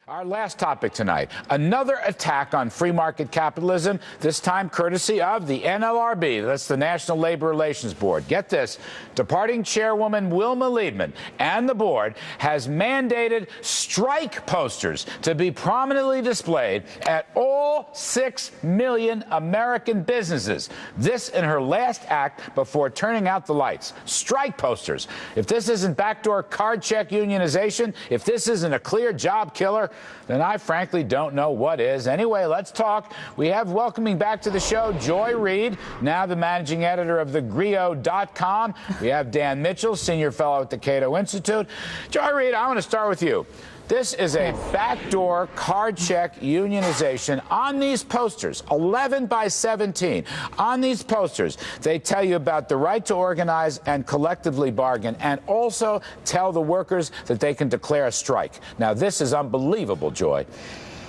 Our last topic tonight, another attack on free market capitalism, this time courtesy of the NLRB, that's the National Labor Relations Board. Get this, departing chairwoman Wilma Leibman and the board has mandated strike posters to be prominently displayed at all 6 million American businesses. This in her last act before turning out the lights. Strike posters. If this isn't backdoor card check unionization, if this isn't a clear job killer, then I frankly don't know what is. Anyway, let's talk. We have welcoming back to the show Joy Reid, now the managing editor of thegrio.com. We have Dan Mitchell, senior fellow at the Cato Institute. Joy Reid, I want to start with you. This is a backdoor card check unionization. On these posters, 11 by 17, on these posters, they tell you about the right to organize and collectively bargain, and also tell the workers that they can declare a strike. Now, this is unbelievable, Joy.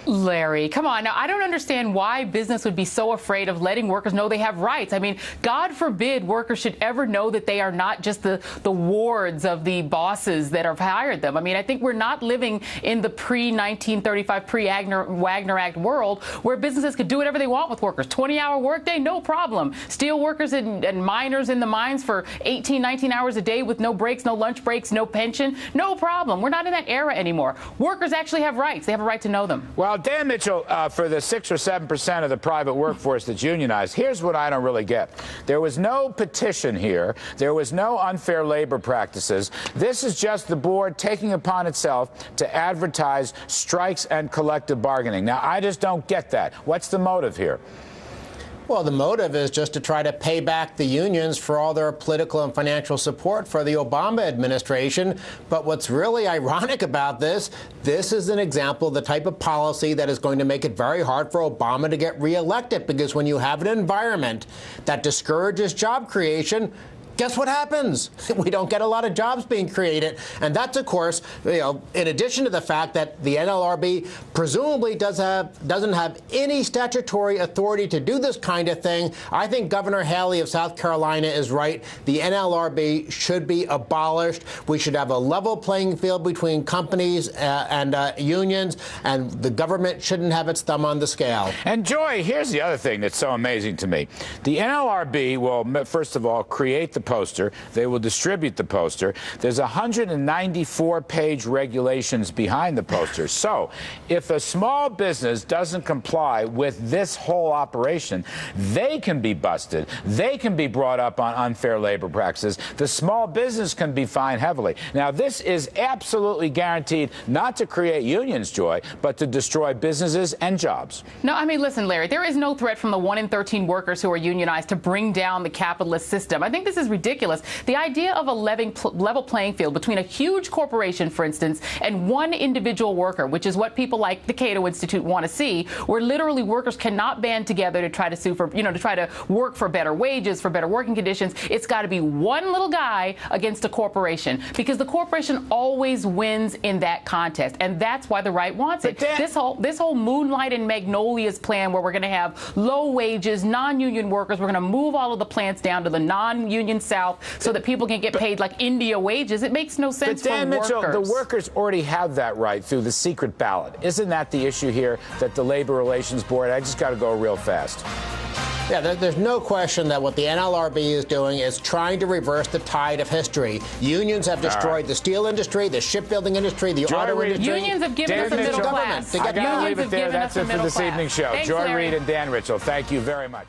Larry, come on. Now, I don't understand why business would be so afraid of letting workers know they have rights. I mean, God forbid workers should ever know that they are not just the wards of the bosses that have hired them. I mean, I think we're not living in the pre-1935, pre-Wagner Act world where businesses could do whatever they want with workers. 20-hour workday, no problem. Steel workers and miners in the mines for 18, 19 hours a day with no breaks, no lunch breaks, no pension, no problem. We're not in that era anymore. Workers actually have rights. They have a right to know them. Well, Dan Mitchell, for the 6 or 7% of the private workforce that's unionized, here's what I don't really get. There was no petition here. There was no unfair labor practices. This is just the board taking upon itself to advertise strikes and collective bargaining. Now, I just don't get that. What's the motive here? Well, the motive is just to try to pay back the unions for all their political and financial support for the Obama administration. But what's really ironic about this is an example of the type of policy that is going to make it very hard for Obama to get reelected, because when you have an environment that discourages job creation, guess what happens? We don't get a lot of jobs being created. And that's, of course, in addition to the fact that the NLRB presumably doesn't have any statutory authority to do this kind of thing. I think Governor Haley of South Carolina is right. The NLRB should be abolished. We should have a level playing field between companies and unions, and the government shouldn't have its thumb on the scale. And Joy, here's the other thing that's so amazing to me. The NLRB will, first of all, create the poster. They will distribute the poster. There's 194-page regulations behind the poster. So if a small business doesn't comply with this whole operation, they can be busted. They can be brought up on unfair labor practices. The small business can be fined heavily. Now, this is absolutely guaranteed not to create unions, Joy, but to destroy businesses and jobs. No, I mean, listen, Larry, there is no threat from the 1 in 13 workers who are unionized to bring down the capitalist system. I think this is ridiculous. The idea of a level playing field between a huge corporation, for instance, and one individual worker, which is what people like the Cato Institute want to see, where literally workers cannot band together to try to sue for, to try to work for better wages, for better working conditions. It's got to be one little guy against a corporation, because the corporation always wins in that contest, and that's why the right wants it. This whole Moonlight and Magnolias plan, where we're going to have low wages, non-union workers, we're going to move all of the plants down to the non-union South so that people can get paid like India wages. It makes no sense for workers. But Dan Mitchell, the workers already have that right through the secret ballot. Isn't that the issue here, that the Labor Relations Board, I just got to go real fast. Yeah, there's no question that what the NLRB is doing is trying to reverse the tide of history. Unions have destroyed the steel industry, the shipbuilding industry, the auto industry. Unions have given us a middle class. I got to leave it there. That's it for this evening's show. Joy Reid and Dan Mitchell, thank you very much.